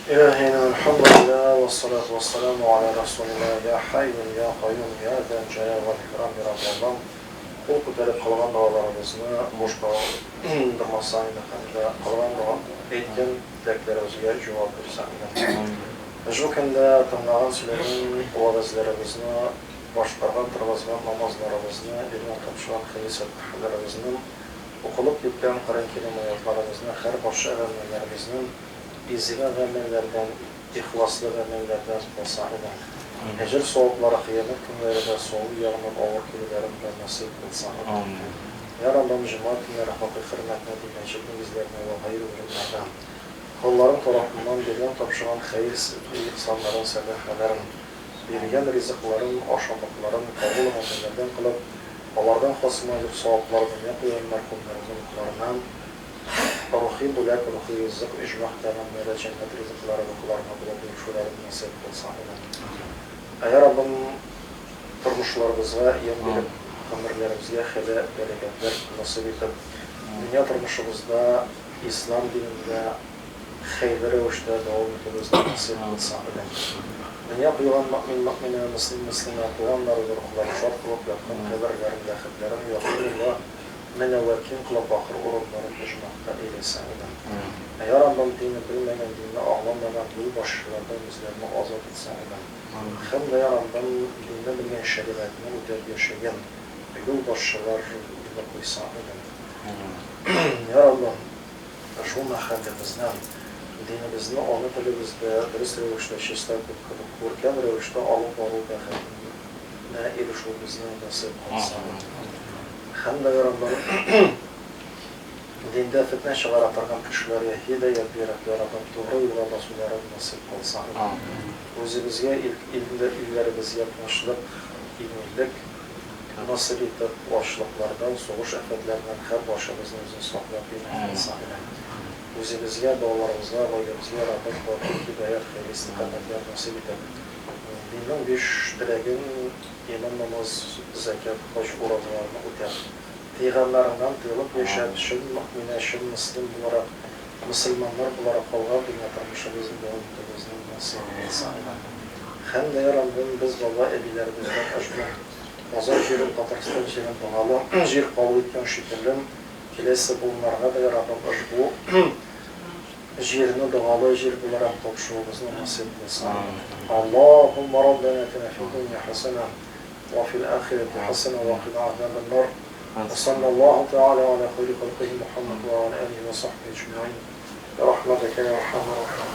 إلهنا الحمد لله والصلاة والسلام على رسول الله يا حي يا قيوم يا ذا الجلال والإكرام رب الله قل كتاب قلغان دعاlarımızı boşta durmasaydı قلغان dua etken dileklerimize cevap versen. Şu kanda tanınan sizlerin vaazlarımızı başqargan turg'izgan namozlarimizni ilm topshirgan xizmatlarimizni o'qilib ketgan Qur'on karim oyatlarimizni har boshqa amallarimizni iziga amallardan ixlosli amallardan qilsaqida ajr savoblari qiyomat kunlarida so'nggi yog'dan og'ir kunlarimdan nasib qilsin. Ya Rabbim cemaat günleri haqiqiy hürmetine dinleyicilik bizlerine ve hayır ürünlerden Kolların tarafından gelen topşıran hayır insanların sebeplerin bergen rızıkların, aşamakların kabul edenlerden kılıp onlardan hasmaylık savaplarını yapılan merhumlarının kullarından ruhi bulak, ruhi rızık, icmak temamları, cennet rızıkları ve kullarına bulup görüşülerin nasip kılsan. Eğer Rabbim turmuşlarımıza yem verip, ömürlerimizde hele bereketler nasip edip, dünya turmuşumuzda, İslam dininde hayırlı rövüşte devam etmemizde nasip kılsan. Dünya kıyılan mü'mine, müslüman kılanlar ve ruhları şart kılıp yapkan haberlerin, lakıtlerin, yakınıyla menevvekin kılıp bakır urunların hücmakta eylesin. Eğer Rabbim dini bilmenen, dini ağlamadan yol başlardan bizlerini azat etsen. Hem de ya Rabbim dini bilgen şeriatını öder yaşayan yol başlar dini koysan. Ya Rabbim şu mahallemizden dinimizni ona tilimizde dürüst rövüşte şişler kılıp ko'rkam rövüşte alıp varılda erişimizni nasip kılsan. Hem de ya Rabbim dinde fitne çıkaratan kişilere hidayet verip ya Rabbim doğru yola basmaları nasip kılsan. Özümüzge illerimizi yapmışlık, ilmilik nasip etip başlıklardan, soğuş afetlerinden her başımızın özünü saklayıp bir kılsan. Özümüzge, dağlarımızga, gayrımızga Rabbim bakır hidayet, hayır, istikametler nasip edip dinin 5 diregin iman, namaz, zekat, hac uğradılarını öter. Peygamberden tığılıp yaşayışın, mü'minleşin, Müslümanlar olarak kalgan dünya tarmışımızın doğumumuzun nasip etsin. Hem de ya Rabbim biz valla ebilerimizden aşkına Azar jerin, Tatarstan jerin, Doğalı jer kabul etken şekilde kilesi bunlarına da ya Rabbim bu jerini Doğalı jer olarak topşuğumuzun nasip etsin. Allahümme Rabbena atina fid dunya hasene ve fil ahireti hasene ve qina azaben nar. وصلى الله تعالى على خير خلقه محمد وعلى آله وصحبه أجمعين برحمتك يا أرحم الراحمين.